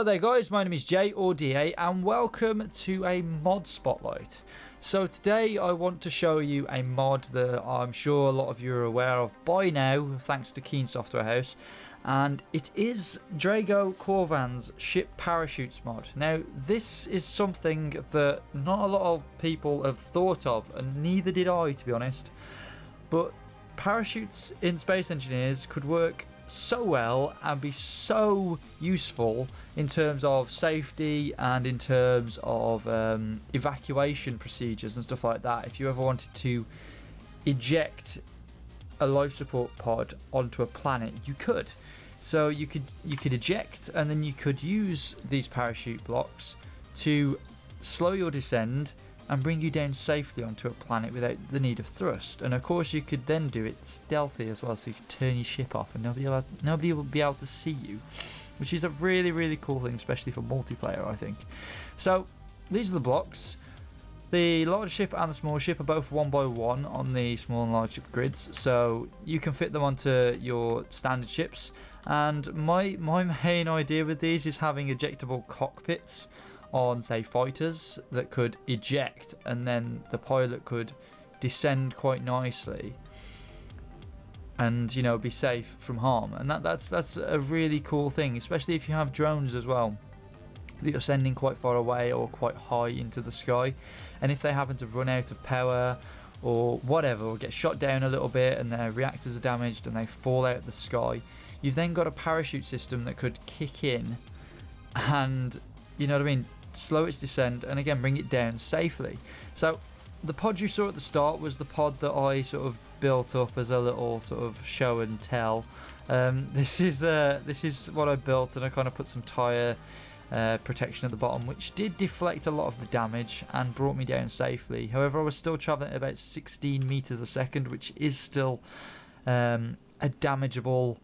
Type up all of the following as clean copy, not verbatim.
Hello there guys, my name is Jay or DA and welcome to a mod spotlight. So today I want to show you a mod that I'm sure a lot of you are aware of by now thanks to Keen Software House, and it is DraygoKorvan's ship parachutes mod. Now this is something that not a lot of people have thought of, and neither did I, to be honest, but parachutes in Space Engineers could work so well and be so useful in terms of safety and in terms of evacuation procedures and stuff like that. If you ever wanted to eject a life support pod onto a planet, you could. So you could eject, and then you could use these parachute blocks to slow your descend and bring you down safely onto a planet without the need of thrust. And of course you could then do it stealthy as well, so you could turn your ship off and nobody will be able to see you, which is a really cool thing, especially for multiplayer, I think. So these are the blocks. The large ship and the small ship are both 1x1 on the small and large ship grids, so you can fit them onto your standard ships. And my main idea with these is having ejectable cockpits on, say, fighters that could eject, and then the pilot could descend quite nicely and, you know, be safe from harm. And that's a really cool thing, especially if you have drones as well that you're sending quite far away or quite high into the sky, and if they happen to run out of power or whatever, or get shot down a little bit and their reactors are damaged and they fall out of the sky, you've then got a parachute system that could kick in and, you know what I mean, slow its descent and again bring it down safely. So the pod you saw at the start was the pod that I sort of built up as a little sort of show and tell. This is what I built, and I kind of put some tyre protection at the bottom, which did deflect a lot of the damage and brought me down safely. However, I was still travelling at about 16 meters a second, which is still a damageable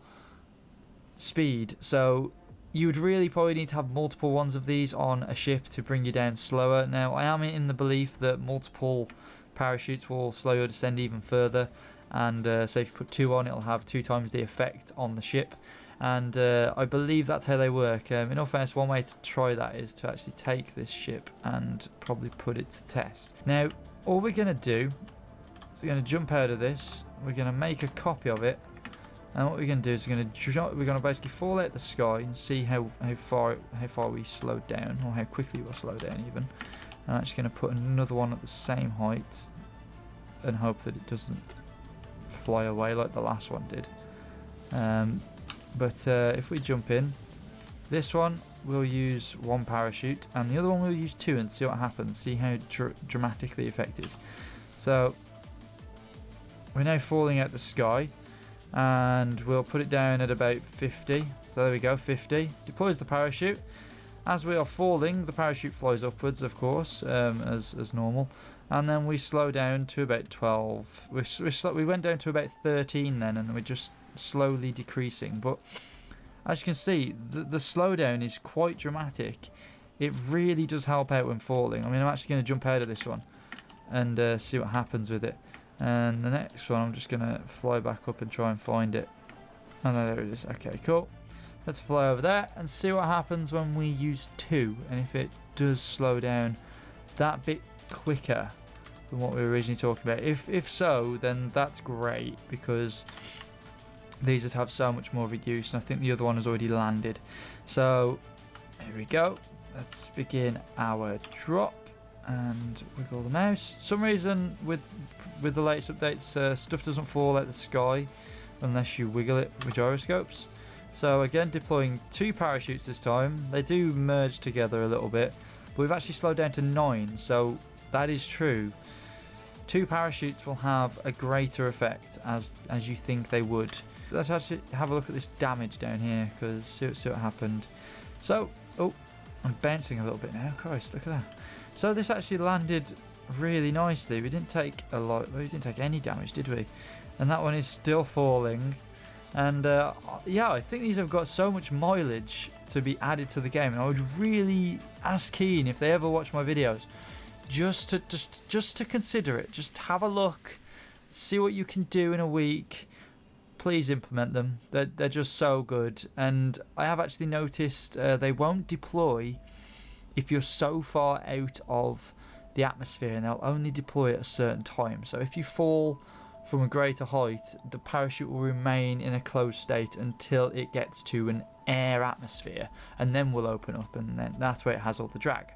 speed. So you would really probably need to have multiple ones of these on a ship to bring you down slower. Now, I am in the belief that multiple parachutes will slow your descent even further, and so if you put two on, it'll have 2 times the effect on the ship, and I believe that's how they work. In all fairness, one way to try that is to actually take this ship and probably put it to test. Now, all we're going to do is we're going to jump out of this, we're going to make a copy of it, and what we're going to do is we're going to basically fall out the sky and see how far we slowed down, or how quickly we'll slow down even. I'm actually going to put another one at the same height and hope that it doesn't fly away like the last one did. But if we jump in, this one we'll use 1 parachute and the other one we'll use 2 and see what happens, see how dramatic the effect is. So we're now falling out the sky, and we'll put it down at about 50. So there we go, 50. Deploys the parachute. As we are falling, the parachute flies upwards, of course, as normal, and then we slow down to about 12. We went down to about 13 then, and we're just slowly decreasing. But as you can see, the slowdown is quite dramatic. It really does help out when falling. I mean, I'm actually going to jump out of this one and see what happens with it. And the next one, I'm just going to fly back up and try and find it. Oh no, there it is. Okay, cool. Let's fly over there and see what happens when we use 2, and if it does slow down that bit quicker than what we were originally talking about. If so, then that's great, because these would have so much more of a use, and I think the other one has already landed. So here we go. Let's begin our drop and wiggle the mouse. For some reason with the latest updates, stuff doesn't fall out the sky unless you wiggle it with gyroscopes. So again, deploying 2 parachutes this time. They do merge together a little bit, but we've actually slowed down to 9, so that is true. 2 parachutes will have a greater effect as you think they would. Let's actually have a look at this damage down here, because see what happened. So, oh, I'm bouncing a little bit now. Christ, look at that. So this actually landed really nicely. We didn't take a lot. We didn't take any damage, did we? And that one is still falling. And yeah, I think these have got so much mileage to be added to the game, and I would really ask Keen, if they ever watch my videos, just to consider it. Just have a look, see what you can do in a week, please implement them. They're just so good. And I have actually noticed they won't deploy if you're so far out of the atmosphere, and they'll only deploy at a certain time. So if you fall from a greater height, the parachute will remain in a closed state until it gets to an air atmosphere, and then will open up, and then that's where it has all the drag.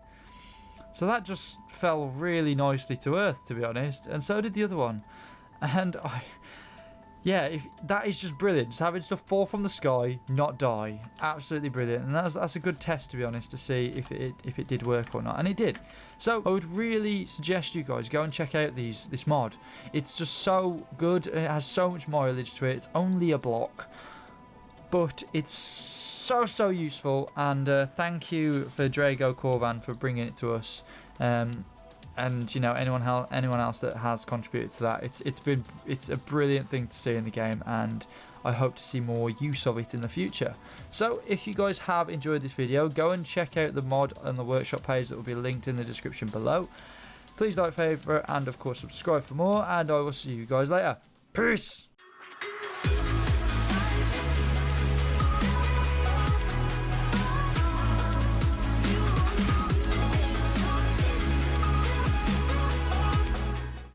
So that just fell really nicely to earth, to be honest, and so did the other one. And that is just brilliant. Just having stuff fall from the sky, not die, absolutely brilliant. And that's a good test, to be honest, to see if it did work or not, and it did. So I would really suggest you guys go and check out this mod. It's just so good. It has so much mileage to it. It's only a block, but it's so useful. And thank you for DraygoKorvan for bringing it to us. And you know, anyone else that has contributed to that, it's a brilliant thing to see in the game, and I hope to see more use of it in the future. So if you guys have enjoyed this video, go and check out the mod on the workshop page that will be linked in the description below. Please like, favourite, and of course subscribe for more, and I will see you guys later. Peace.